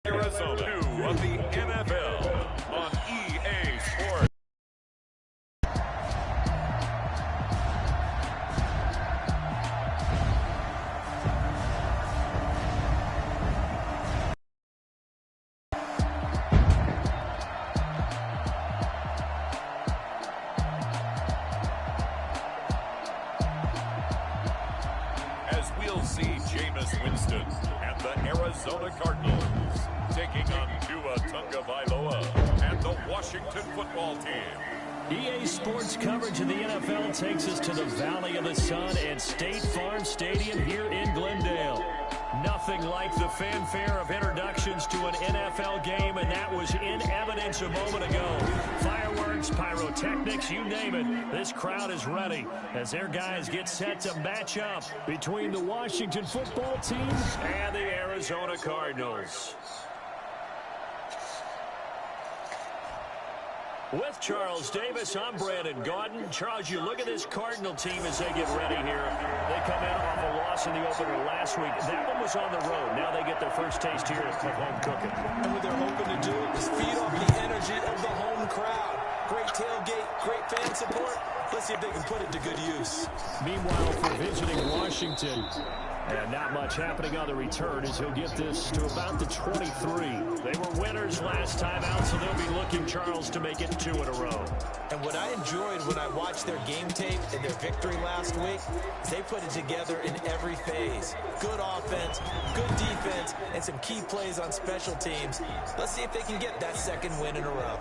Arizona 2 of the NFL on EA Sports. As we'll see Jameis Winston and the Arizona Cardinals taking on Tua Tagovailoa and the Washington football team. EA Sports coverage of the NFL takes us to the Valley of the Sun and State Farm Stadium here in Glendale. Nothing like the fanfare of introductions to an NFL game, and that was in evidence a moment ago. Fireworks, pyrotechnics, you name it. This crowd is ready as their guys get set to match up between the Washington football team and the Arizona Cardinals. With Charles Davis, I'm Brandon Gaudin. Charles, you look at this Cardinal team as they get ready here. They come in off a loss in the opener last week. That one was on the road. Now they get their first taste here of home cooking. And what they're hoping to do is feed off the energy of the home crowd. Great tailgate, great fan support. Let's see if they can put it to good use. Meanwhile, for visiting Washington, and not much happening on the return as he'll get this to about the 23. They were winners last time out, so they'll be looking, Charles, to make it 2 in a row. And what I enjoyed when I watched their game tape and their victory last week is they put it together in every phase. Good offense, good defense, and some key plays on special teams. Let's see if they can get that second win in a row.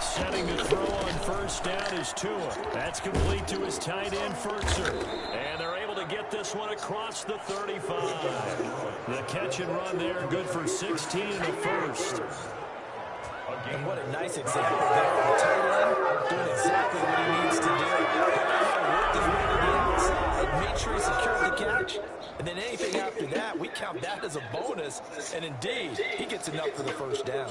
Setting to throw on first down is Tua. That's complete to his tight end, Furtzer. And they're able to get this one across the 35. The catch and run there, good for 16 in the first. And what a nice example there. The tight end doing exactly what he needs to do. Worked his way to the outside, made sure he secured the catch. And then anything after that, we count that as a bonus. And indeed, he gets enough for the first down.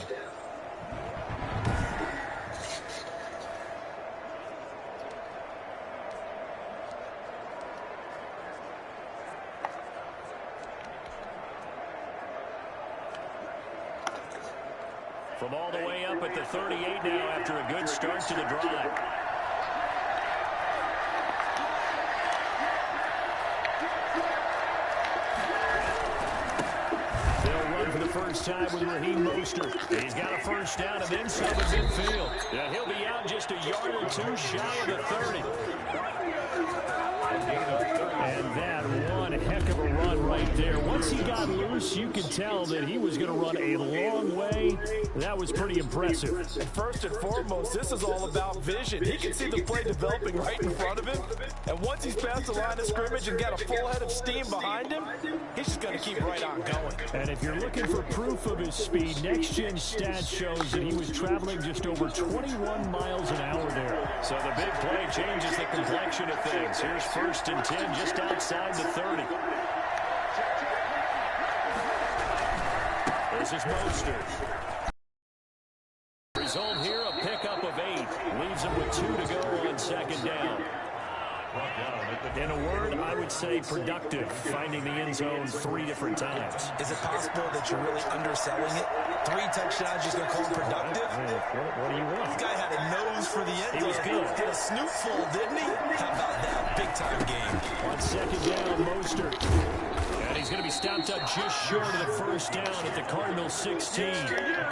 From all the way up at the 38 now after a good start to the drive. They'll run for the first time with Raheem Mostert. He's got a first down and then some at midfield. Yeah, he'll be out just a yard or two shy of the 30. And that one heck of a run right there. Once he got loose, you could tell that he was going to run a long way. That was pretty impressive. And first and foremost, this is all about vision. He can see the play developing right in front of him. And once he's past the line of scrimmage and got a full head of steam behind him, he's just going to keep right on going. And if you're looking for proof of his speed, Next Gen Stats shows that he was traveling just over 21 miles an hour there. So the big play changes the complexion of things. Here's first and 10 just outside the 30. This is Mostert. Result here, a pickup of 8. Leaves him with 2 to go on second down. In a word, I would say productive, finding the end zone 3 different times. Is it possible that you're really underselling it? 3 touchdowns, just going to call him productive? What do you want? This guy had a nose for the end zone. He was good. Did a snoot full, didn't he? How about that? Big-time game. On second down, Mostert. And he's going to be stopped up just short of the first down at the Cardinals 16.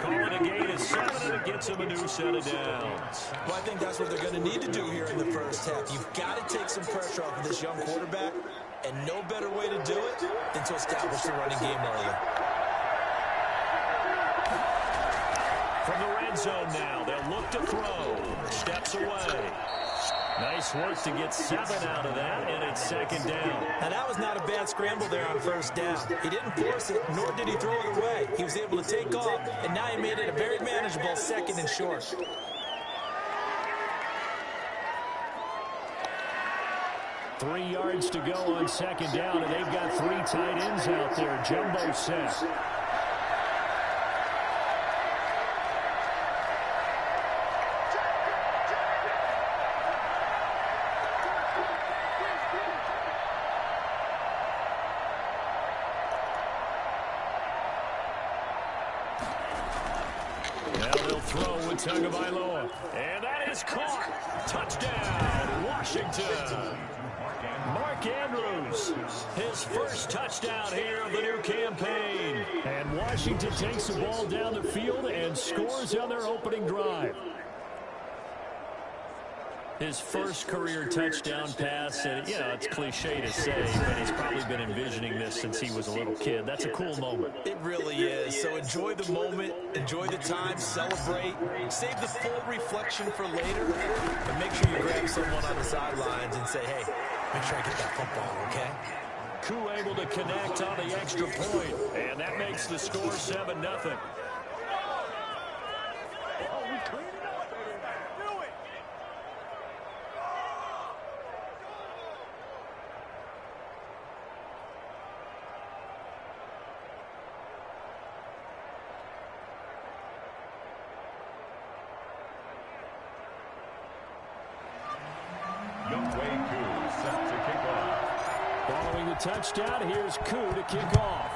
Calling a gain of 7, and it gets him a new set of downs. Well, I think that's what they're going to need to do here in the first half. You've got to take some pressure off of this young quarterback, and no better way to do it than to establish the running game early. From the red zone now, they'll look to throw. Steps away. Nice work to get 7 out of that, and it's second down. Now, that was not a bad scramble there on first down. He didn't force it, nor did he throw it away. He was able to take off, and now he made it a very manageable second and short. 3 yards to go on second down, and they've got 3 tight ends out there. Jumbo set. Now they'll throw with Tagovailoa. And that is caught. Touchdown, Washington. Mark Andrews, his first touchdown here of the new campaign. And Washington takes the ball down the field and scores on their opening drive. His first career touchdown pass, and you know, it's cliche to say, but he's probably been envisioning this since he was a little kid. That's a cool moment. It really is. So enjoy the moment, enjoy the time, celebrate, save the full reflection for later, and make sure you grab someone on the sidelines and say, hey, make sure I get that football, okay? Koo able to connect on the extra point, and that makes the score 7-0. Following the touchdown, here's Koo to kick off.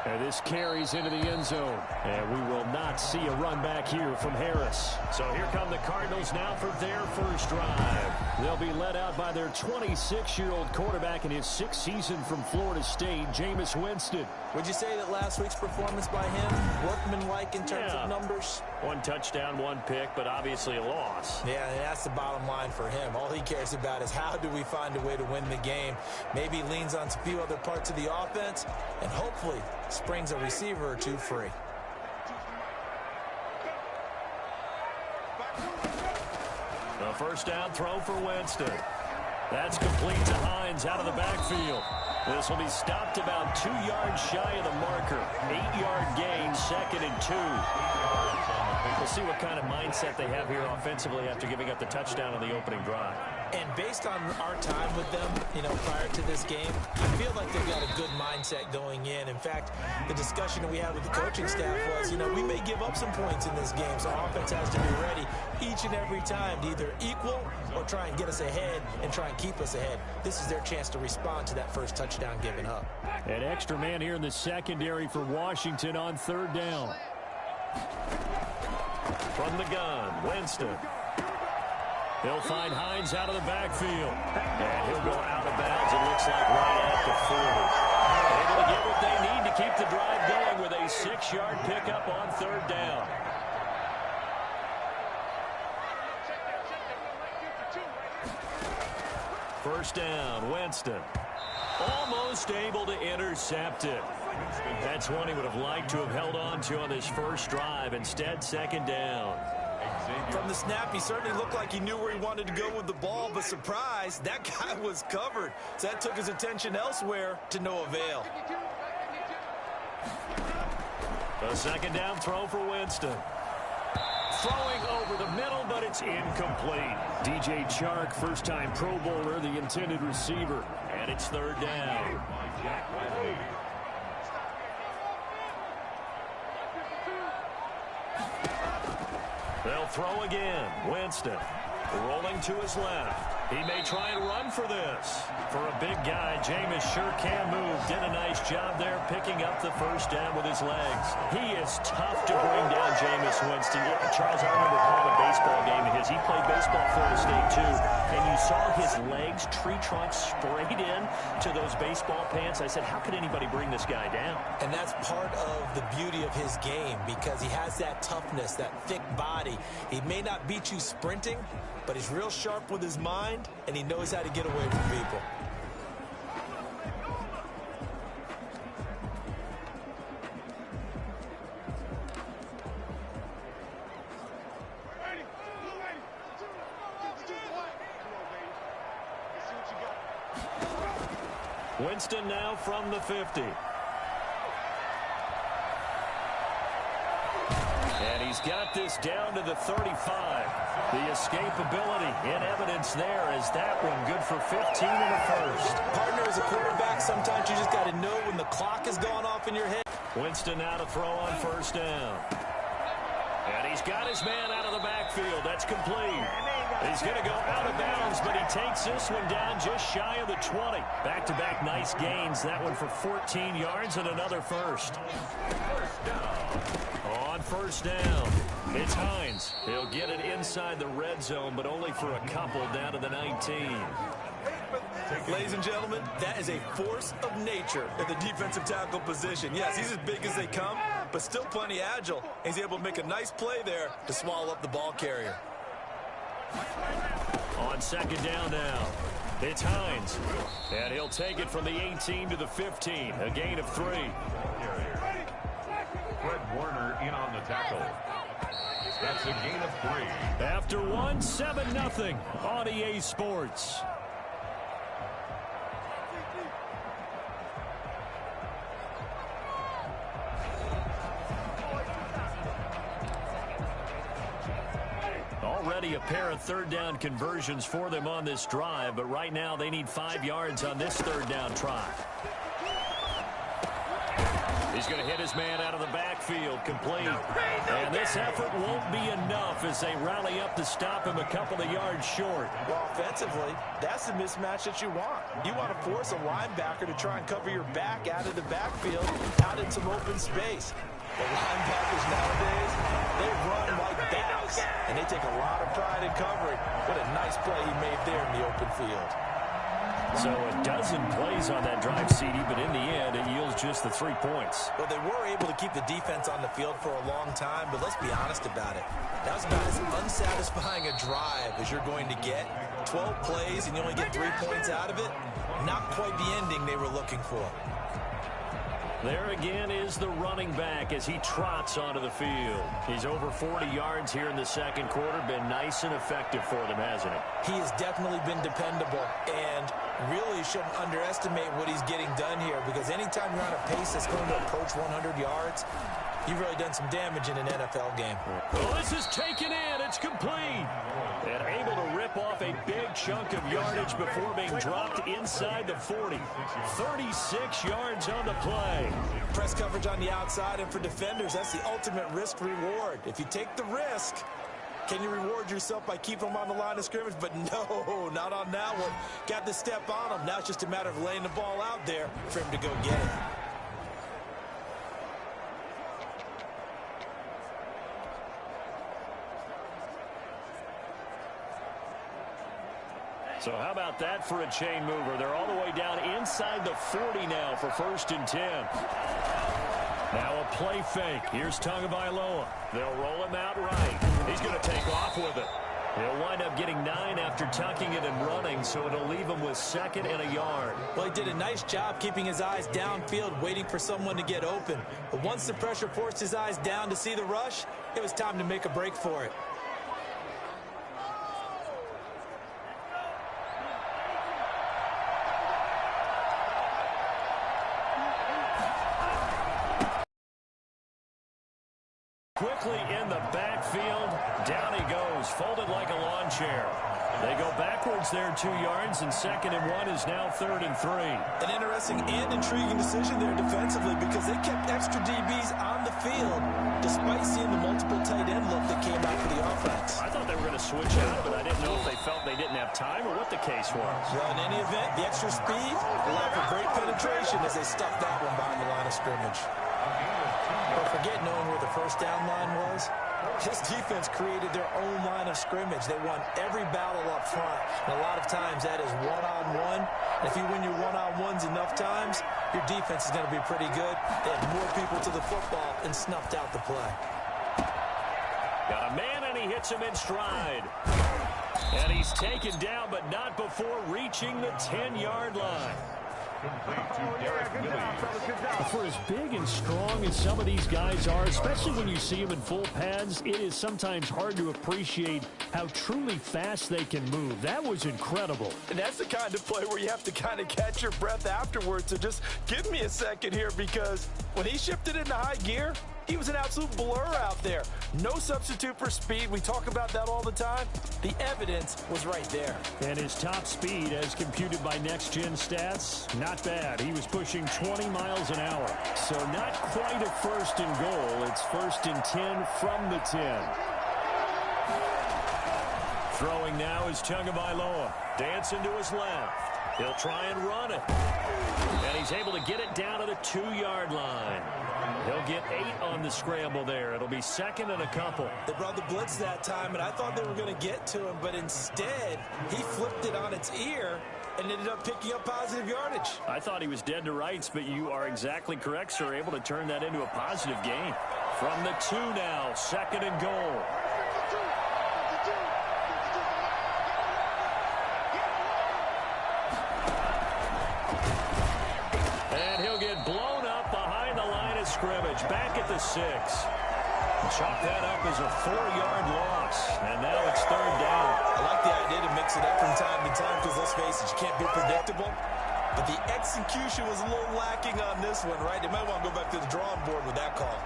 And this carries into the end zone. And we will not see a run back here from Harris. So here come the Cardinals now for their first drive. They'll be led out by their 26-year-old quarterback in his 6th season from Florida State, Jameis Winston. Would you say that last week's performance by him, workmanlike in terms of numbers? 1 touchdown, 1 pick, but obviously a loss. Yeah, and that's the bottom line for him. All he cares about is how do we find a way to win the game. Maybe he leans on a few other parts of the offense, and hopefully springs a receiver or 2 free. The first down throw for Winston. That's complete to Hines out of the backfield. This will be stopped about 2 yards shy of the marker. 8-yard gain, 2nd and 2. We'll see what kind of mindset they have here offensively after giving up the touchdown on the opening drive. And based on our time with them, you know, prior to this game, I feel like they've got a good mindset going in. In fact, the discussion that we had with the coaching staff was, you know, we may give up some points in this game, so offense has to be ready each and every time to either equal or try and get us ahead and try and keep us ahead. This is their chance to respond to that first touchdown given up. An extra man here in the secondary for Washington on 3rd down. From the gun, Winston. He'll find Hines out of the backfield. And he'll go out of bounds, it looks like, right at the 40. Able to get what they need to keep the drive going with a 6-yard pickup on 3rd down. First down, Winston. Almost able to intercept it. That's one he would have liked to have held on to on this first drive. Instead, 2nd down. From the snap, he certainly looked like he knew where he wanted to go with the ball, but surprise, that guy was covered. So that took his attention elsewhere to no avail. The 2nd down throw for Winston. Throwing over the middle, but it's incomplete. DJ Chark, first-time Pro Bowler, the intended receiver. And it's 3rd down. They'll throw again. Winston rolling to his left. He may try and run for this. For a big guy, Jameis sure can move. Did a nice job there picking up the first down with his legs. He is tough to bring down, Jameis Winston. Charles, I remember calling a baseball game of his. He played baseball at Florida State, too. And you saw his legs, tree trunks sprayed in to those baseball pants. I said, how could anybody bring this guy down? And that's part of the beauty of his game because he has that toughness, that thick body. He may not beat you sprinting, but he's real sharp with his mind, and he knows how to get away from people. Winston now from the 50. And he's got this down to the 35. The escapability in evidence there as that one good for 15 in the first. Partner, as a quarterback, sometimes you just got to know when the clock has gone off in your head. Winston now to throw on first down. And he's got his man out of the backfield. That's complete. He's going to go out of bounds, but he takes this one down just shy of the 20. Back-to-back nice gains. That one for 14 yards and another first. On first down, it's Hines. He'll get it inside the red zone, but only for a couple down to the 19. Ladies and gentlemen, that is a force of nature at the defensive tackle position. Yes, he's as big as they come, but still plenty agile. He's able to make a nice play there to swallow up the ball carrier. On second down now, it's Hines. And he'll take it from the 18 to the 15, a gain of 3. Fred Warner in on the tackle. That's a gain of 3. After one, 7-0 on EA Sports. Already a pair of third down conversions for them on this drive, but right now they need 5 yards on this third down try. He's going to hit his man out of the backfield, complete. And this effort won't be enough as they rally up to stop him a couple of yards short. Well, offensively, that's the mismatch that you want. You want to force a linebacker to try and cover your back out of the backfield, out in some open space. The linebackers nowadays, they run like backs, and they take a lot of pride in covering. What a nice play he made there in the open field. So a dozen plays on that drive, CD, but in the end, it yields just the 3 points. Well, they were able to keep the defense on the field for a long time, but let's be honest about it. That was about as unsatisfying a drive as you're going to get. 12 plays, and you only get 3 points out of it. Not quite the ending they were looking for. There again is the running back as he trots onto the field. He's over 40 yards here in the second quarter. Been nice and effective for them, hasn't he? He has definitely been dependable, and really shouldn't underestimate what he's getting done here, because anytime you're on a pace that's going to approach 100 yards, you've really done some damage in an NFL game. Well, this is taken in. It's complete. And able to rip off a big chunk of yardage before being dropped inside the 40. 36 yards on the play. Press coverage on the outside, and for defenders, that's the ultimate risk-reward. If you take the risk, can you reward yourself by keeping them on the line of scrimmage? But no, not on that one. Got the step on him. Now it's just a matter of laying the ball out there for him to go get it. So how about that for a chain mover? They're all the way down inside the 40 now for 1st and 10. Now a play fake. Here's Tagovailoa. They'll roll him out right. He's going to take off with it. He'll wind up getting 9 after tucking it and running, so it'll leave him with 2nd and a yard. Well, he did a nice job keeping his eyes downfield, waiting for someone to get open. But once the pressure forced his eyes down to see the rush, it was time to make a break for it. Quickly in the backfield, down he goes, folded like a lawn chair. They go backwards there 2 yards, and 2nd and 1 is now 3rd and 3. An interesting and intriguing decision there defensively, because they kept extra DBs on the field despite seeing the multiple tight end look that came out for the offense. I thought they were going to switch out, but I didn't know if they felt they didn't have time or what the case was. Well, in any event, the extra speed allowed for great penetration as they stuffed that one behind the line of scrimmage. But forget knowing where the first down line was. This defense created their own line of scrimmage. They won every battle up front. And a lot of times that is one-on-one. And if you win your one-on-ones enough times, your defense is going to be pretty good. They had more people to the football and snuffed out the play. Got a man, and he hits him in stride. And he's taken down, but not before reaching the 10-yard line. For as big and strong as some of these guys are, especially when you see them in full pads, it is sometimes hard to appreciate how truly fast they can move. That was incredible. And that's the kind of play where you have to kind of catch your breath afterwards. So just give me a second here, because when he shifted into high gear, He was an absolute blur out there. No substitute for speed. We talk about that all the time. The evidence was right there. And his top speed, as computed by Next Gen Stats, not bad. He was pushing 20 miles an hour. So not quite a first and goal. It's first and 10 from the 10. Throwing now is Tagovailoa. Dancing to his left. He'll try and run it. And he's able to get it down to the 2-yard line. He'll get 8 on the scramble there. It'll be second and a couple. They brought the blitz that time, and I thought they were going to get to him, but instead, he flipped it on its ear and ended up picking up positive yardage. I thought he was dead to rights, but you are exactly correct, sir. Able to turn that into a positive gain. From the 2 now, second and goal. And he'll get blown up behind the line of scrimmage. Back at the 6. Chalk that up as a 4-yard loss. And now it's third down. I like the idea to mix it up from time to time because, let's face it, you can't be predictable. But the execution was a little lacking on this one, right? They might want to go back to the drawing board with that call.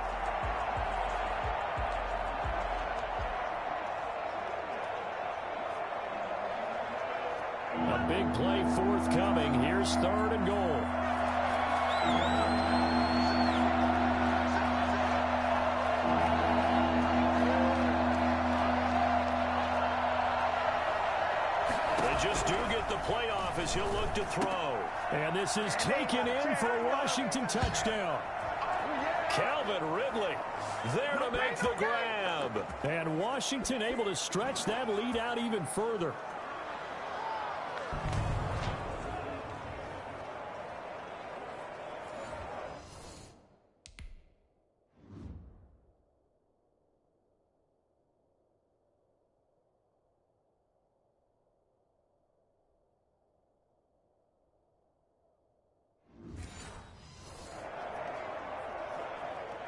A big play forthcoming. Here's third and goal. They just do get the playoff as he'll look to throw. And this is taken in for a Washington touchdown. Calvin Ridley there to make the grab. And Washington able to stretch that lead out even further.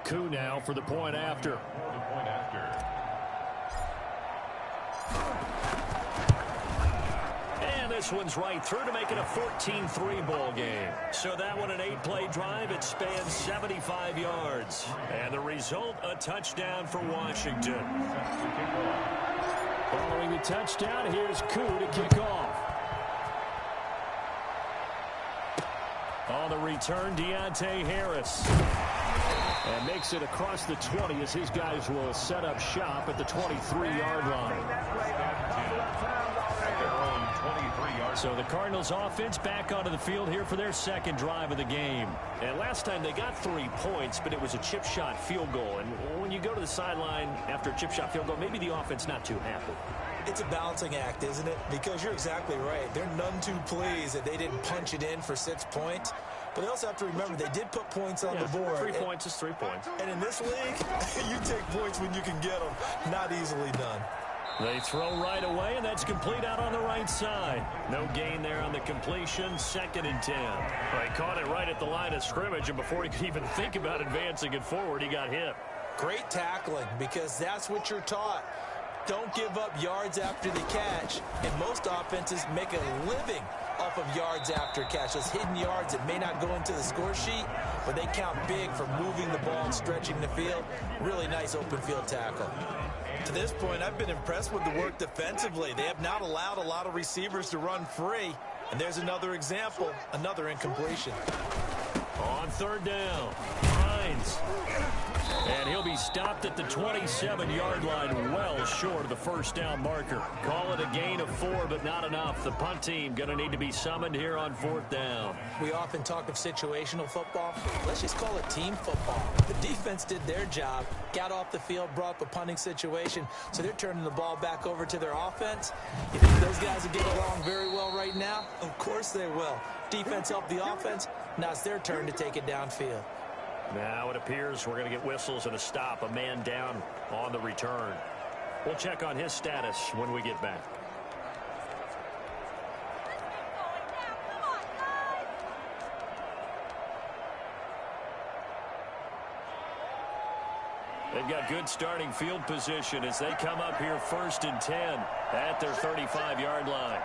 Coup now for the point after. And this one's right through to make it a 14-3 ball game. So that one, an 8-play drive. It spans 75 yards. And the result, a touchdown for Washington. Following the touchdown, here's Coup to kick off. On the return, Deontay Harris. And makes it across the 20 as his guys will set up shop at the 23-yard line. So the Cardinals offense back onto the field here for their second drive of the game. And last time they got 3 points, but it was a chip shot field goal. And when you go to the sideline after a chip shot field goal, maybe the offense not too happy. It's a balancing act, isn't it? Because you're exactly right. They're none too pleased that they didn't punch it in for 6 points. But they also have to remember they did put points on the board. 3 points is 3 points. And in this league, you take points when you can get them. Not easily done. They throw right away, and that's complete out on the right side. No gain there on the completion. Second and 10. They caught it right at the line of scrimmage, and before he could even think about advancing it forward, he got hit. Great tackling, because that's what you're taught. Don't give up yards after the catch. And most offenses make a living off of yards after catch. Those hidden yards that may not go into the score sheet, but they count big for moving the ball and stretching the field. Really nice open field tackle. To this point, I've been impressed with the work defensively. They have not allowed a lot of receivers to run free. And there's another example, another incompletion. On third down, Hines. And he'll be stopped at the 27-yard line, well short of the first down marker. Call it a gain of 4, but not enough. The punt team going to need to be summoned here on fourth down. We often talk of situational football. Let's just call it team football. The defense did their job, got off the field, brought the punting situation, so they're turning the ball back over to their offense. You think those guys will get along very well right now? Of course they will. Defense helped the offense. Now it's their turn to take it downfield. Now it appears we're going to get whistles and a stop. A man down on the return. We'll check on his status when we get back. They've got good starting field position as they come up here first and 10 at their 35-yard line.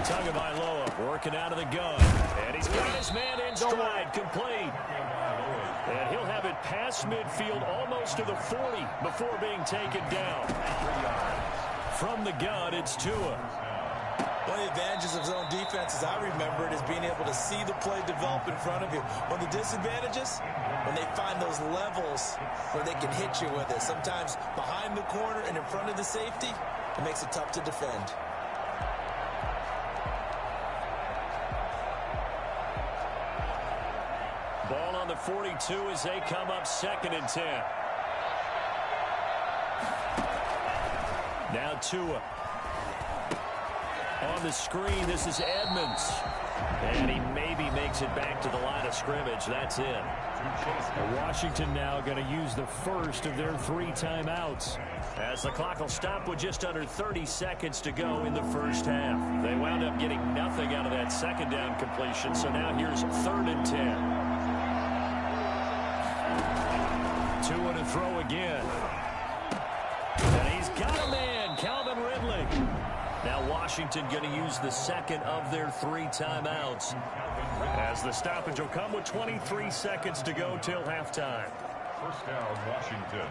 Tagovailoa working out of the gun. And he's got his man in stride, complete. And he'll have it past midfield, almost to the 40, before being taken down. From the gun, it's Tua. One of the advantages of zone defense, as I remember it, is being able to see the play develop in front of you. One of the disadvantages, when they find those levels where they can hit you with it. Sometimes behind the corner and in front of the safety, it makes it tough to defend. Ball on the 42 as they come up 2nd and 10. Now Tua. On the screen, this is Edmonds. And he maybe makes it back to the line of scrimmage. That's it. Washington now going to use the first of their 3 timeouts. As the clock will stop with just under 30 seconds to go in the first half. They wound up getting nothing out of that second down completion. So now here's 3rd and 10. Tua to throw again. And he's got a man, Calvin Ridley. Now Washington going to use the second of their 3 timeouts. As the stoppage will come with 23 seconds to go till halftime. First down, Washington.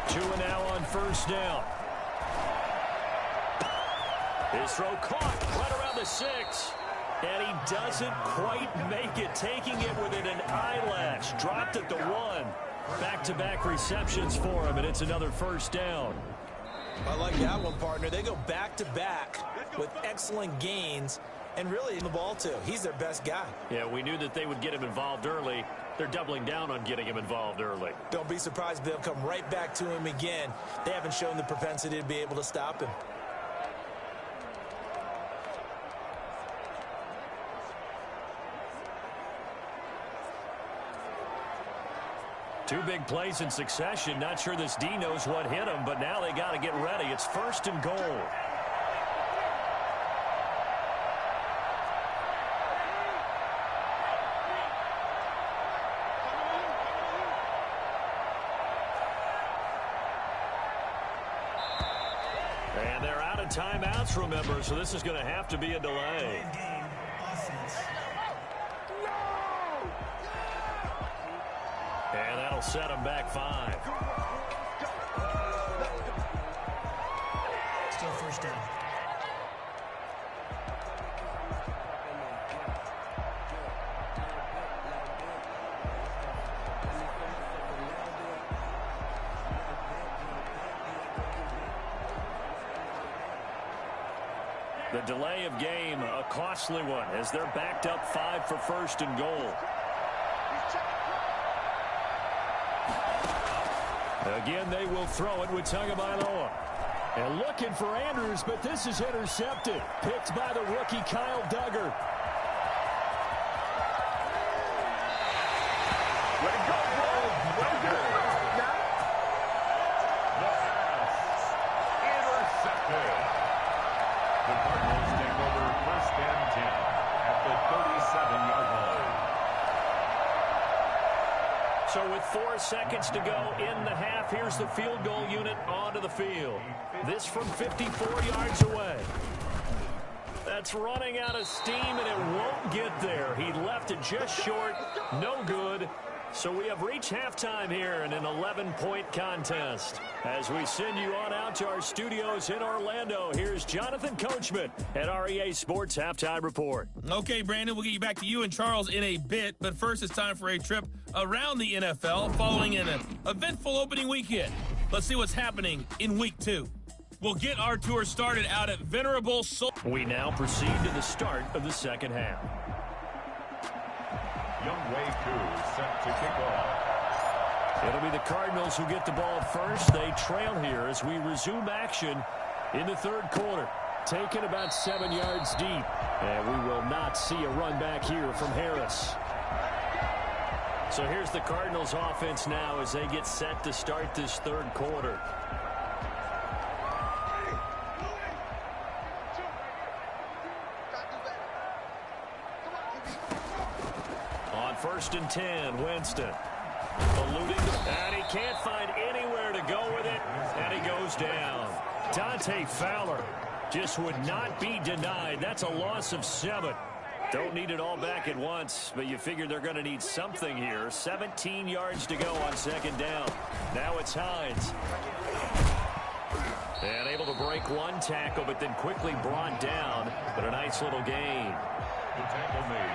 Tua now on first down. His throw caught right around the 6. And he doesn't quite make it, taking it within an eyelash. Dropped at the 1. Back-to-back receptions for him, and it's another first down. I like that one, partner. They go back-to-back with excellent gains and really in the ball, too. He's their best guy. Yeah, we knew that they would get him involved early. They're doubling down on getting him involved early. Don't be surprised if they'll come right back to him again. They haven't shown the propensity to be able to stop him. Two big plays in succession. Not sure this D knows what hit him, but now they got to get ready. It's 1st and goal. And they're out of timeouts, remember, so this is going to have to be a delay. And that'll set him back 5. Still first down. The delay of game, a costly one, as they're backed up 5 for 1st and goal. Again, they will throw it with Tagovailoa. And looking for Andrews, but this is intercepted. Picked by the rookie Kyle Duggar. Way to go, bro. Way to go. The pass. Intercepted. The Cardinals take over 1st and 10 at the 37-yard line. So with 4 seconds to go in the half, here's the field goal unit onto the field. This from 54 yards away. That's running out of steam, and it won't get there. He left it just short. No good. So we have reached halftime here in an 11-point contest. As we send you on out to our studios in Orlando, here's Jonathan Coachman at REA Sports Halftime Report. Okay, Brandon, we'll get you back to you and Charles in a bit, but first it's time for a trip around the NFL following an eventful opening weekend. Let's see what's happening in Week 2. We'll get our tour started out at Venerable Soul. We now proceed to the start of the second half. Youngway Koo set to kick off. It'll be the Cardinals who get the ball first. They trail here as we resume action in the third quarter. Taken about 7 yards deep. And we will not see a run back here from Harris. So here's the Cardinals offense now as they get set to start this third quarter. On first and 10. Winston eluding, and he can't find anywhere to go with it, and he goes down. Dante Fowler just would not be denied. That's a loss of 7. Don't need it all back at once, but you figure they're going to need something here. 17 yards to go on second down. Now it's Hines. And able to break one tackle, but then quickly brought down. But a nice little gain.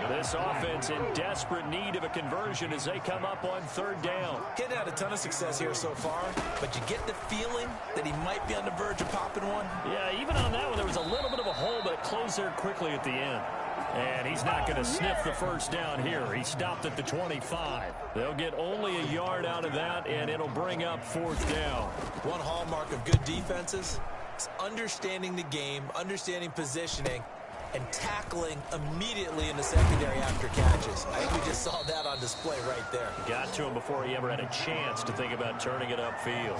This offense in desperate need of a conversion as they come up on third down. Getting had a ton of success here so far, but you get the feeling that he might be on the verge of popping one. Yeah, even on that one, there was a little bit of a hole, but it closed there quickly at the end. And he's not going to sniff the first down here. He stopped at the 25. They'll get only a yard out of that, and it'll bring up fourth down. One hallmark of good defenses is understanding the game, understanding positioning, and tackling immediately in the secondary after catches. I think we just saw that on display right there. Got to him before he ever had a chance to think about turning it upfield.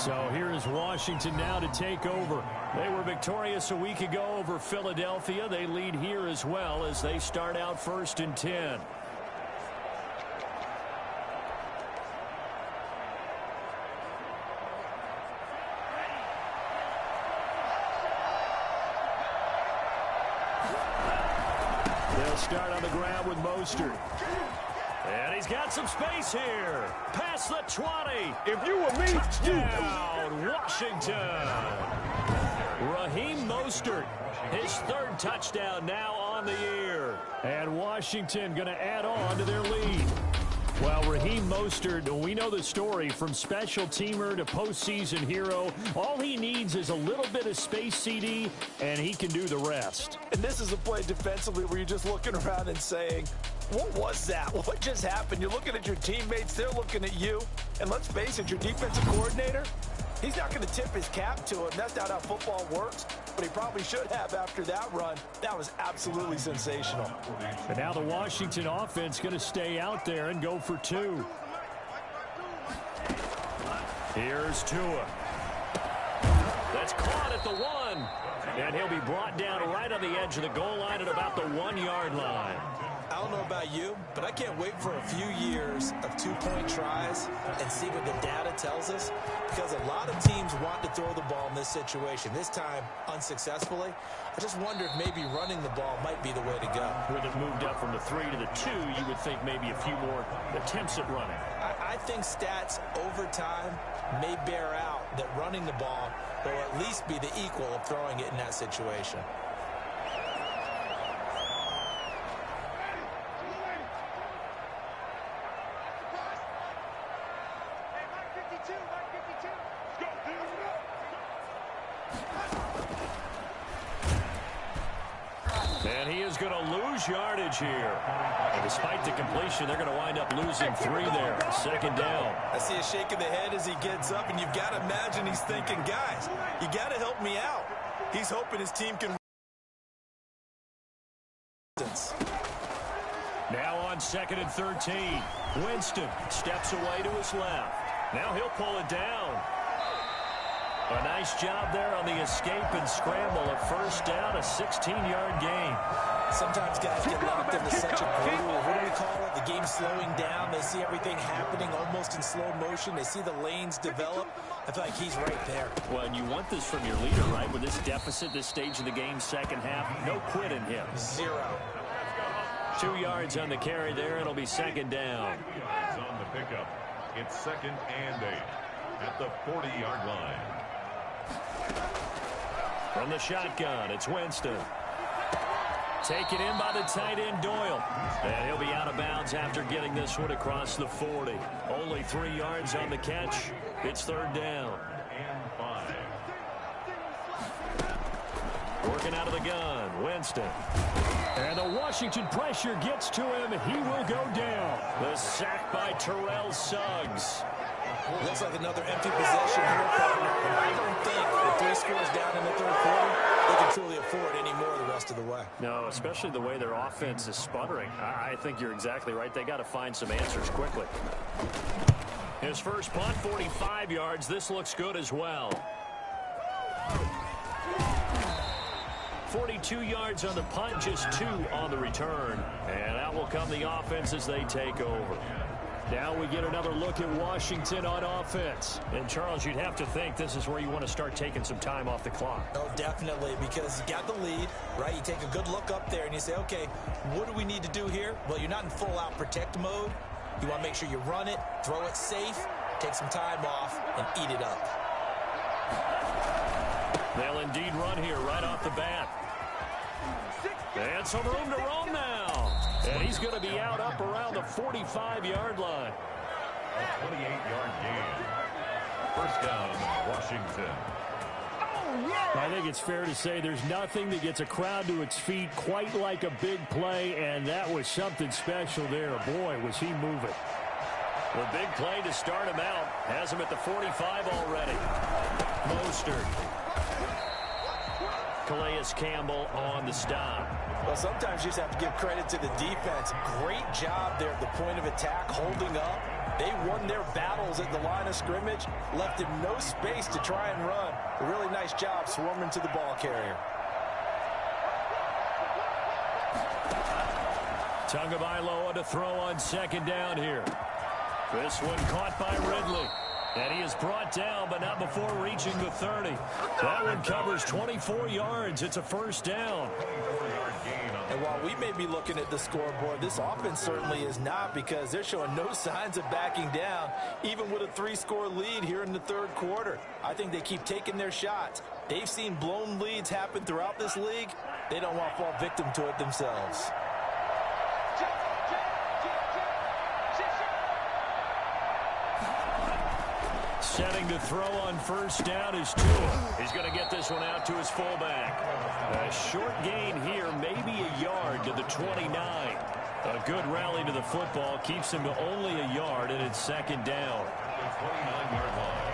So here is Washington now to take over. They were victorious a week ago over Philadelphia. They lead here as well as they start out first and 10. They'll start on the ground with Mostert. And he's got some space here. Past the 20. If you were me, Touchdown, Washington. Raheem Mostert, his third touchdown now on the year. And Washington going to add on to their lead. Well, Raheem Mostert, we know the story from special teamer to postseason hero. All he needs is a little bit of space, CD, and he can do the rest. And this is a play defensively where you're just looking around and saying, what was that? What just happened? You're looking at your teammates. They're looking at you. And let's face it, your defensive coordinator, he's not going to tip his cap to him. That's not how football works. But he probably should have after that run. That was absolutely sensational. And now the Washington offense going to stay out there and go for 2. Here's Tua. That's caught at the 1. And he'll be brought down right on the edge of the goal line at about the 1-yard line. I don't know about you, but I can't wait for a few years of 2-point tries and see what the data tells us, because a lot of teams want to throw the ball in this situation. This time, unsuccessfully. I just wonder if maybe running the ball might be the way to go. With it moved up from the 3 to the 2, you would think maybe a few more attempts at running. I think stats over time may bear out that running the ball will at least be the equal of throwing it in that situation. And he is going to lose yardage here. And despite the completion, they're going to wind up losing 3 there. Second down. I see a shake of the head as he gets up, and you've got to imagine he's thinking, guys, you got to help me out. He's hoping his team can. Now on second and 13. Winston steps away to his left. Now he'll pull it down. A nice job there on the escape and scramble. A first down, a 16-yard gain. Sometimes guys get locked into such a brutal, what do we call it? The game's slowing down. They see everything happening almost in slow motion. They see the lanes develop. I feel like he's right there. Well, and you want this from your leader, right? With this deficit, this stage of the game, second half, no quit in him. 0. 2 yards on the carry there. It'll be second down. On the pickup, it's second and 8 at the 40-yard line. From the shotgun, it's Winston. Taken in by the tight end, Doyle. And he'll be out of bounds after getting this one across the 40. Only 3 yards on the catch. It's third down. And 5. Working out of the gun, Winston. And the Washington pressure gets to him. He will go down. The sack by Terrell Suggs. Looks like another empty possession here, partner. I don't think with 3 scores down in the third quarter, they can truly afford any more the rest of the way. No, especially the way their offense is sputtering. I think you're exactly right. They got to find some answers quickly. His first punt, 45 yards. This looks good as well. 42 yards on the punt, just 2 on the return. And out will come the offense as they take over. Now we get another look at Washington on offense. And, Charles, you'd have to think this is where you want to start taking some time off the clock. Oh, definitely, because you got the lead, right? You take a good look up there and you say, okay, what do we need to do here? Well, you're not in full-out protect mode. You want to make sure you run it, throw it safe, take some time off, and eat it up. They'll indeed run here right off the bat. And some room to roam now. And he's going to be out up around the 45-yard line. A 28-yard gain. First down, Washington. I think it's fair to say there's nothing that gets a crowd to its feet quite like a big play, and that was something special there. Boy, was he moving. The big play to start him out. Has him at the 45 already. Mostert. Calais Campbell on the stop. Well, sometimes you just have to give credit to the defense. Great job there at the point of attack, holding up. They won their battles at the line of scrimmage, left him no space to try and run. A really nice job swarming to the ball carrier. Tagovailoa to throw on second down here. This one caught by Ridley. And he is brought down, but not before reaching the 30. That one covers 24 yards. It's a first down. And while we may be looking at the scoreboard, this offense certainly is not, because they're showing no signs of backing down, even with a 3-score lead here in the third quarter. I think they keep taking their shots. They've seen blown leads happen throughout this league. They don't want to fall victim to it themselves. Setting to throw on first down is Tua. He's going to get this one out to his fullback. A short gain here, maybe a yard to the 29. A good rally to the football keeps him to only a yard, and it's second down. 29-yard line.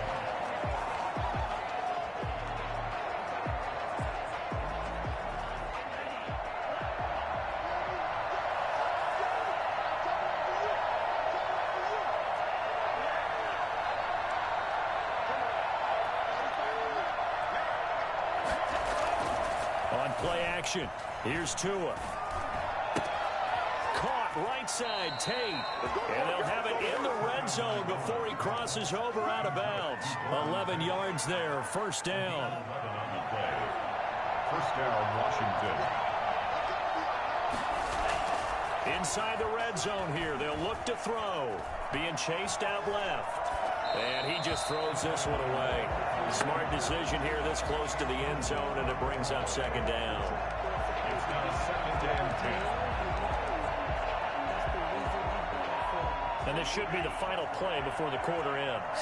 Play action. Here's Tua. Caught right side, Tate. And they'll have it in the red zone before he crosses over out of bounds. 11 yards there. First down. First down, Washington. Inside the red zone here. They'll look to throw. Being chased out left. And he just throws this one away. Smart decision here this close to the end zone, and it brings up second down. It's now second and 10. And this should be the final play before the quarter ends.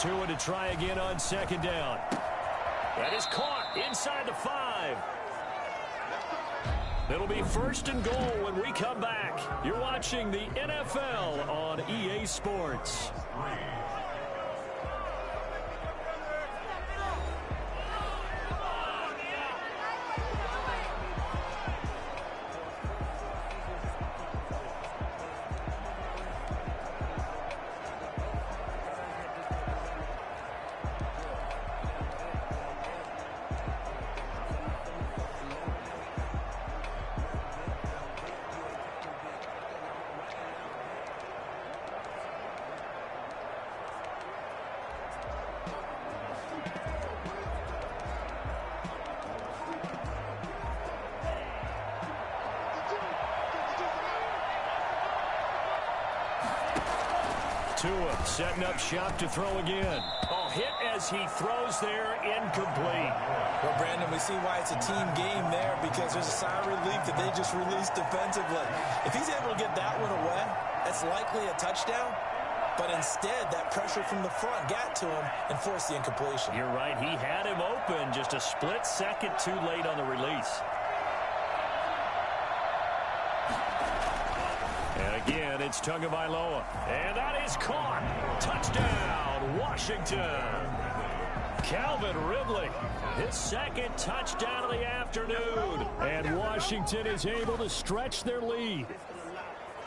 Tua to try again on second down. That is caught inside the 5. It'll be first and goal when we come back. You're watching the NFL on EA Sports. Tua setting up shop to throw again. Oh, hit as he throws there, incomplete. Well, Brandon, we see why it's a team game there, because there's a sigh of relief that they just released defensively. If he's able to get that one away, that's likely a touchdown. But instead, that pressure from the front got to him and forced the incompletion. You're right. He had him open, just a split second too late on the release. And again, it's Tagovailoa. And that is caught. Touchdown, Washington. Calvin Ridley, his second touchdown of the afternoon. And Washington is able to stretch their lead.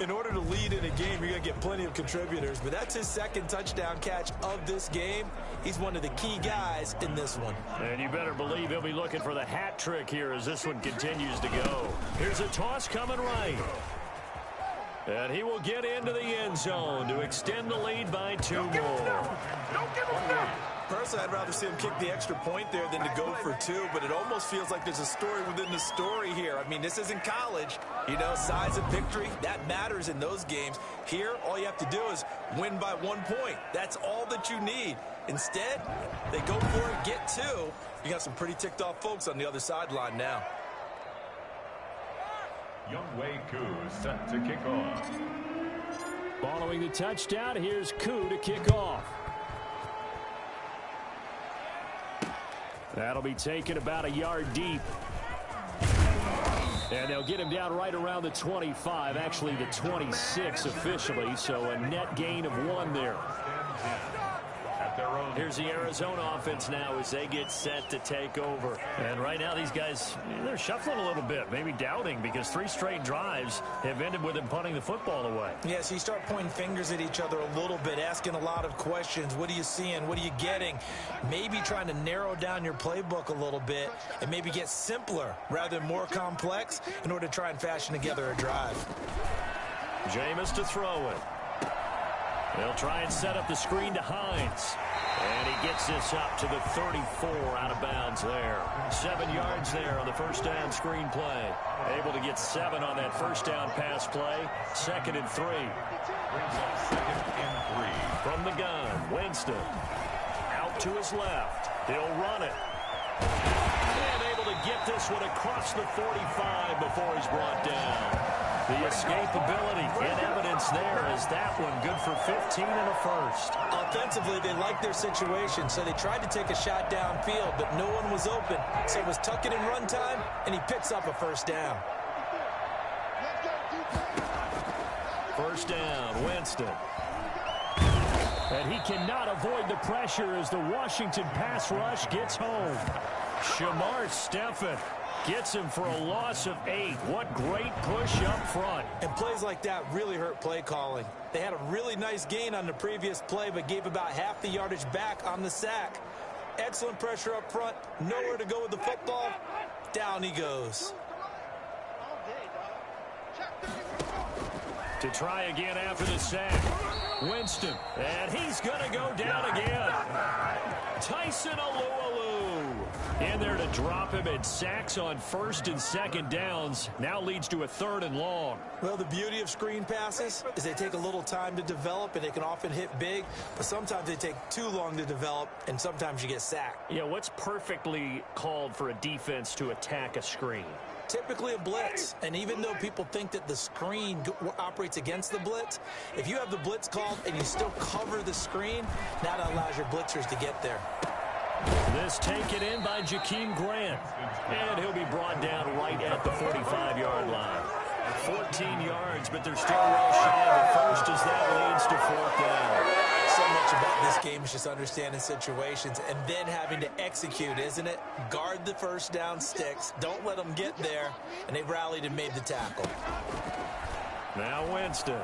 In order to lead in a game, you're going to get plenty of contributors, but that's his second touchdown catch of this game. He's one of the key guys in this one. And you better believe he'll be looking for the hat trick here as this one continues to go. Here's a toss coming right. And he will get into the end zone to extend the lead by 2 more. Don't give him that. Personally, I'd rather see him kick the extra point there than to go for 2, but it almost feels like there's a story within the story here. I mean, this isn't college. You know, size of victory, that matters in those games. Here, all you have to do is win by 1 point. That's all that you need. Instead, they go for it, get 2. You got some pretty ticked off folks on the other sideline now. Younghoe Koo set to kick off. Following the touchdown, here's Koo to kick off. That'll be taken about a yard deep. And they'll get him down right around the 25, actually the 26 officially, so a net gain of 1 there. Here's the Arizona offense now as they get set to take over. And right now these guys, they're shuffling a little bit, maybe doubting, because 3 straight drives have ended with them punting the football away. Yeah, so you start pointing fingers at each other a little bit, asking a lot of questions. What are you seeing? What are you getting? Maybe trying to narrow down your playbook a little bit and maybe get simpler rather than more complex in order to try and fashion together a drive. Jameis to throw it. They'll try and set up the screen to Hines. And he gets this up to the 34 out of bounds there. 7 yards there on the first down screen play. Able to get 7 on that first down pass play. 2nd and 3. From the gun, Winston. Out to his left. He'll run it. And able to get this one across the 45 before he's brought down. The escapability in evidence there as that one good for 15 and a first. Offensively, they liked their situation, so they tried to take a shot downfield, but no one was open. So it was tuck it in run time, and he picks up a first down. First down, Winston. And he cannot avoid the pressure as the Washington pass rush gets home. Shamar Stephen gets him for a loss of 8. What great push up front. And plays like that really hurt play calling. They had a really nice gain on the previous play, but gave about half the yardage back on the sack. Excellent pressure up front. Nowhere to go with the football. Down he goes. To try again after the sack. Winston. And he's going to go down again. Tyson Alualu in there to drop him, and sacks on 1st and 2nd downs. Now leads to a 3rd and long. Well, the beauty of screen passes is they take a little time to develop, and they can often hit big, but sometimes they take too long to develop, and sometimes you get sacked. Yeah, what's perfectly called for a defense to attack a screen? Typically a blitz, and even though people think that the screen operates against the blitz, if you have the blitz called and you still cover the screen, that allows your blitzers to get there. This taken in by Jakeem Grant, and he'll be brought down right at the 45-yard line. 14 yards, but they're still well shy of the first as that leads to 4th down. So much about this game is just understanding situations and then having to execute, isn't it? Guard the first down sticks. Don't let them get there. And they rallied and made the tackle. Now Winston.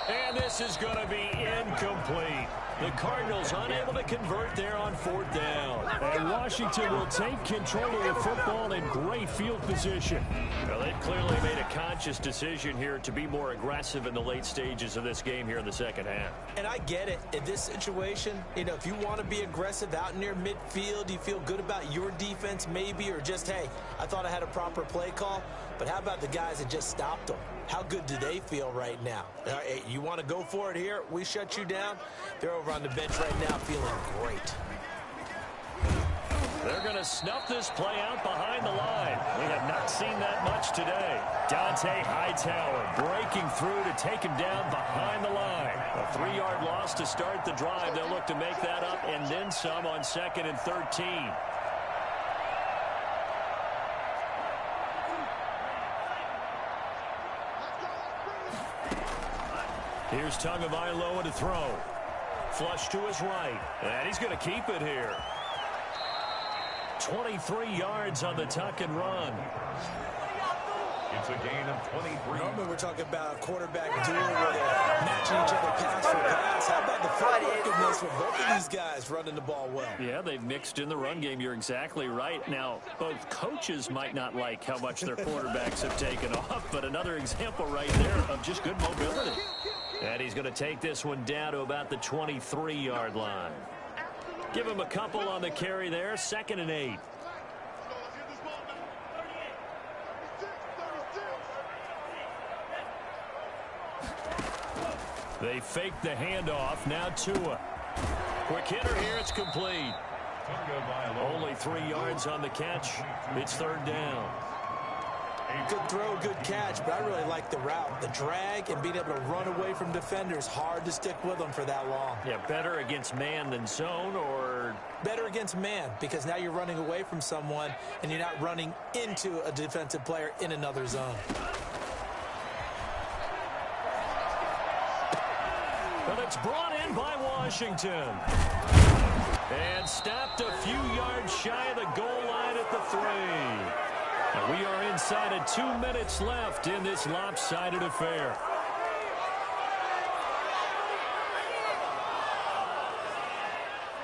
And this is going to be incomplete. The Cardinals unable to convert there on 4th down. And Washington will take control of the football in great field position. Well, they've clearly made a conscious decision here to be more aggressive in the late stages of this game here in the 2nd half. And I get it. In this situation, you know, if you want to be aggressive out near midfield, you feel good about your defense maybe, or just, hey, I thought I had a proper play call. But how about the guys that just stopped them? How good do they feel right now? Hey, you want to go for it here? We shut you down. They're over on the bench right now feeling great. They're going to snuff this play out behind the line. We have not seen that much today. Dante Hightower breaking through to take him down behind the line. A 3-yard loss to start the drive. They'll look to make that up and then some on 2nd and 13. Here's Tagovailoa to throw. Flush to his right. And he's going to keep it here. 23 yards on the tuck and run. It's a gain of 23. Normally we're talking about a quarterback duel where they're matching each other pass for pass. How about the footwork with both of these guys running the ball well? Yeah, they've mixed in the run game. You're exactly right. Now, both coaches might not like how much their quarterbacks have taken off, but another example right there of just good mobility. And he's going to take this one down to about the 23-yard line. Give him a couple on the carry there. 2nd and 8. They fake the handoff. Now Tua. Quick hitter here. It's complete. Only 3 yards on the catch. It's 3rd down. Good throw, good catch, but I really like the route. The drag and being able to run away from defenders. Hard to stick with them for that long. Yeah, better against man than zone, or? Better against man, because now you're running away from someone and you're not running into a defensive player in another zone. But it's brought in by Washington. And stopped a few yards shy of the goal line at the 3. And we are inside of 2 minutes left in this lopsided affair.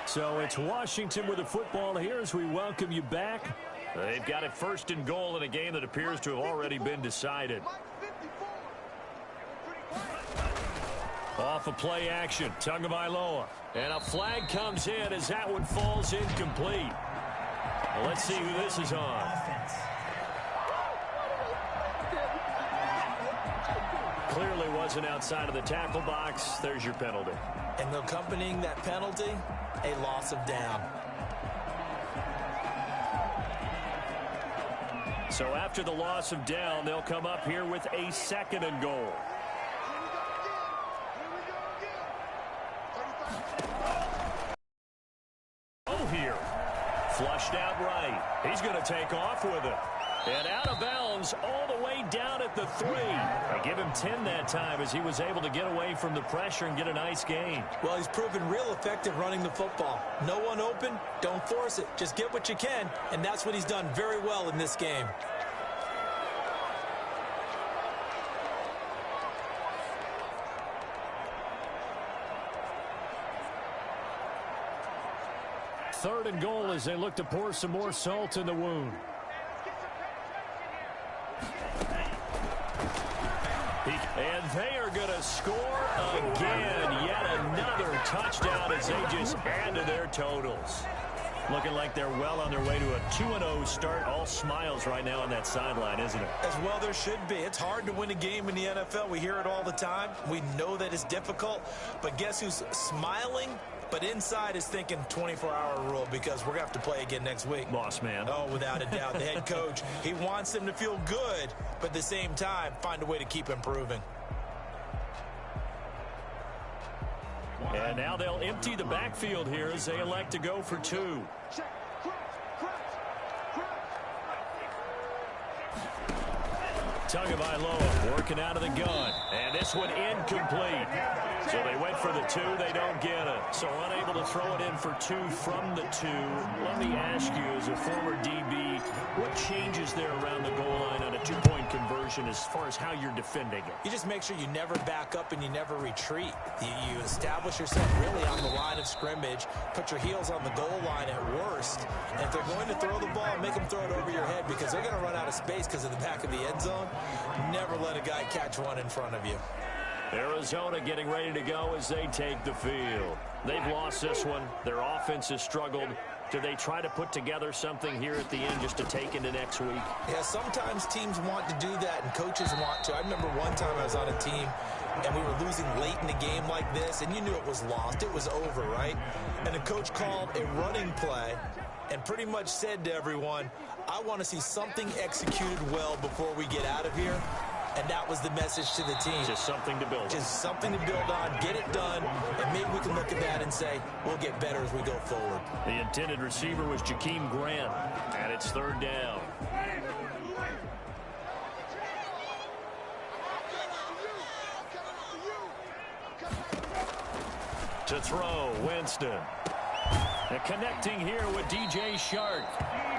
So it's Washington with the football here as we welcome you back. They've got it 1st and goal in a game that appears to have already been decided. Off a play action, Tagovailoa. And a flag comes in as that one falls incomplete. Well, let's see who this is on. Clearly wasn't outside of the tackle box. There's your penalty. And accompanying that penalty, a loss of down. So after the loss of down, they'll come up here with a 2nd and goal. Here. Flushed out right. He's going to take off with it. And out of bounds all the way down at the 3. They give him 10 that time as he was able to get away from the pressure and get a nice gain. Well, he's proven real effective running the football. No one open, don't force it. Just get what you can, and that's what he's done very well in this game. Third and goal as they look to pour some more salt in the wound. And they are going to score again. Yet another touchdown as they just add to their totals. Looking like they're well on their way to a 2-0 start. All smiles right now on that sideline, isn't it? As well there should be. It's hard to win a game in the NFL. We hear it all the time. We know that it's difficult. But guess who's smiling? But inside is thinking 24-hour rule because we're going to have to play again next week. Boss man. Oh, without a doubt. The head coach, he wants them to feel good, but at the same time, find a way to keep improving. And now they'll empty the backfield here as they elect to go for 2. Tagovailoa working out of the gun. And this one incomplete. So they went for the 2. They don't get it. So unable to throw it in for 2 from the 2. Let me ask you, as a former DB, what changes there around the goal line on a 2-point conversion as far as how you're defending it? You just make sure you never back up and you never retreat. You establish yourself really on the line of scrimmage, put your heels on the goal line at worst. And if they're going to throw the ball, make them throw it over your head because they're going to run out of space because of the back of the end zone. Never let a guy catch one in front of you. Arizona getting ready to go as they take the field. They've lost this one. Their offense has struggled. Do they try to put together something here at the end just to take into next week? Yeah, sometimes teams want to do that and coaches want to. I remember one time I was on a team and we were losing late in a game like this and you knew it was lost. It was over, right? And the coach called a running play and pretty much said to everyone, I want to see something executed well before we get out of here. And that was the message to the team. Just something to build on. Just something to build on, get it done, and maybe we can look at that and say, we'll get better as we go forward. The intended receiver was Jakeem Grant, and it's 3rd down. To throw, Winston. And connecting here with DJ Shark.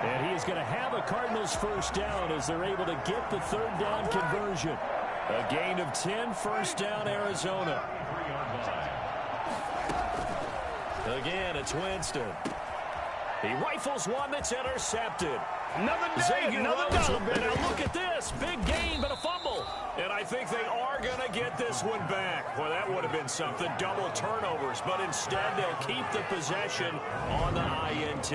And he is going to have a Cardinals first down as they're able to get the third down conversion. A gain of 10, first down, Arizona. Again, it's Winston. He rifles one that's intercepted. Another And now look at this. Big gain, but a fumble. And I think they are going to get this one back. Well, that would have been something. Double turnovers. But instead, they'll keep the possession on the INT.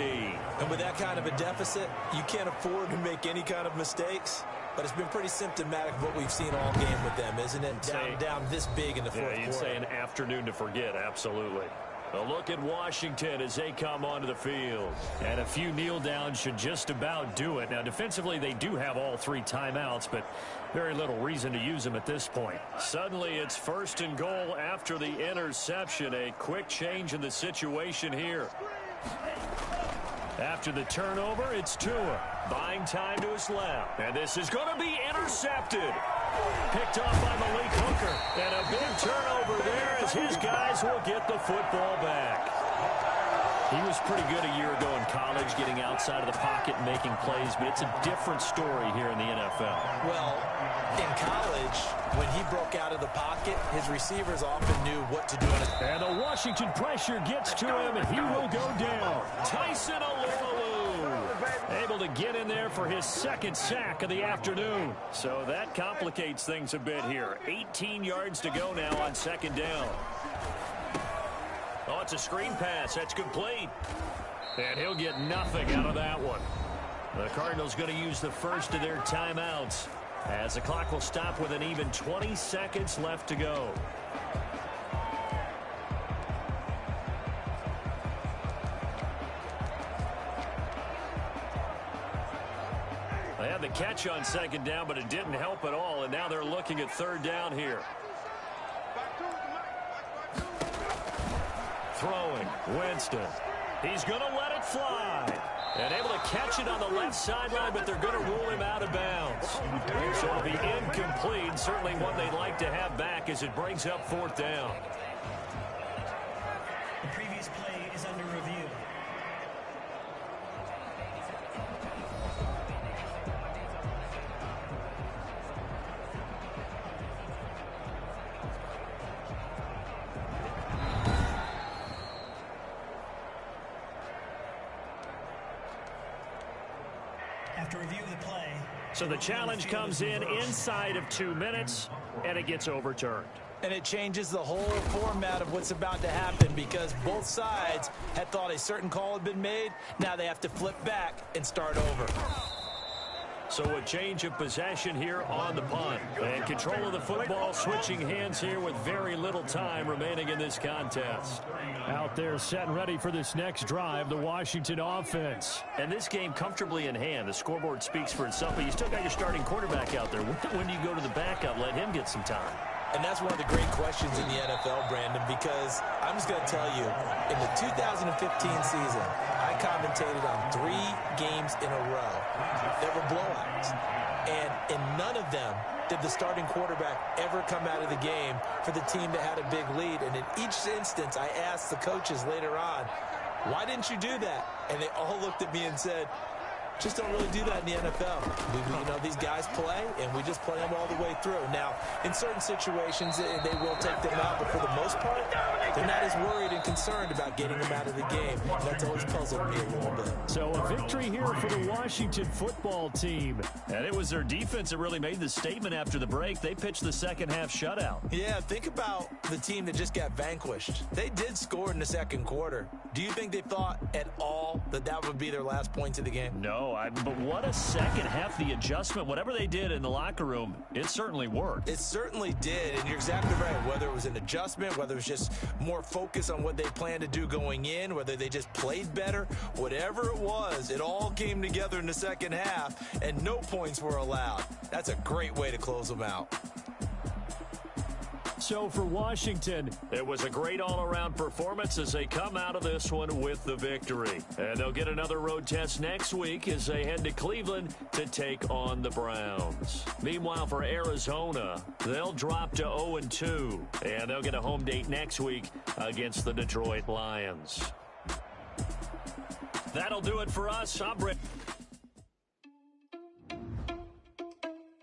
And with that kind of a deficit, you can't afford to make any kind of mistakes. But it's been pretty symptomatic of what we've seen all game with them, isn't it? Down this big in the fourth quarter. You'd say an afternoon to forget, absolutely. A look at Washington as they come onto the field. And a few kneel downs should just about do it. Now, defensively, they do have all 3 timeouts, but very little reason to use them at this point. Suddenly, it's 1st and goal after the interception. A quick change in the situation here. After the turnover, it's Tua. Buying time to his left. And this is going to be intercepted. Picked off by Malik Hooker. And a big turnover there as his guys will get the football back. He was pretty good a year ago in college, getting outside of the pocket and making plays, but it's a different story here in the NFL. Well, in college, when he broke out of the pocket, his receivers often knew what to do. And the Washington pressure gets to him, and he will go down. Tyson Alualu able to get in there for his 2nd sack of the afternoon. So that complicates things a bit here. 18 yards to go now on 2nd down. Oh, it's a screen pass. That's complete. And he'll get nothing out of that one. The Cardinals going to use the first of their timeouts as the clock will stop with an even 20 seconds left to go. They had the catch on 2nd down, but it didn't help at all, and now they're looking at 3rd down here. Throwing, Winston. He's going to let it fly. And able to catch it on the left sideline, but they're going to rule him out of bounds. So it'll be incomplete. Certainly one they'd like to have back as it brings up 4th down. The previous play is under review. After review of the play. So the challenge comes in inside of 2 minutes, and it gets overturned. And it changes the whole format of what's about to happen because both sides had thought a certain call had been made. Now they have to flip back and start over. So a change of possession here on the punt. And control of the football switching hands here with very little time remaining in this contest. Out there set and ready for this next drive, the Washington offense. And this game comfortably in hand. The scoreboard speaks for itself, but you still got your starting quarterback out there. When do you go to the backup? Let him get some time. And that's one of the great questions in the NFL, Brandon, because I'm just going to tell you, in the 2015 season, I commentated on 3 games in a row that were blowouts. And in none of them did the starting quarterback ever come out of the game for the team that had a big lead. And in each instance, I asked the coaches later on, why didn't you do that? And they all looked at me and said, just don't really do that in the NFL. These guys play, and we just play them all the way through. Now, in certain situations, they will take them out, but for the most part, they're not as worried and concerned about getting them out of the game. And that's always puzzled me a little bit. So a victory here for the Washington football team. And it was their defense that really made the statement after the break. They pitched the second half shutout. Yeah, think about the team that just got vanquished. They did score in the second quarter. Do you think they thought at all that that would be their last points of the game? No, but what a second half. The adjustment, whatever they did in the locker room, it certainly worked. It certainly did, and you're exactly right. Whether it was an adjustment, whether it was just more focus on what they planned to do going in, whether they just played better, whatever it was, it all came together in the second half, and no points were allowed. That's a great way to close them out. So for Washington, it was a great all-around performance as they come out of this one with the victory. And they'll get another road test next week as they head to Cleveland to take on the Browns. Meanwhile, for Arizona, they'll drop to 0-2, and they'll get a home date next week against the Detroit Lions. That'll do it for us. I'm Brett.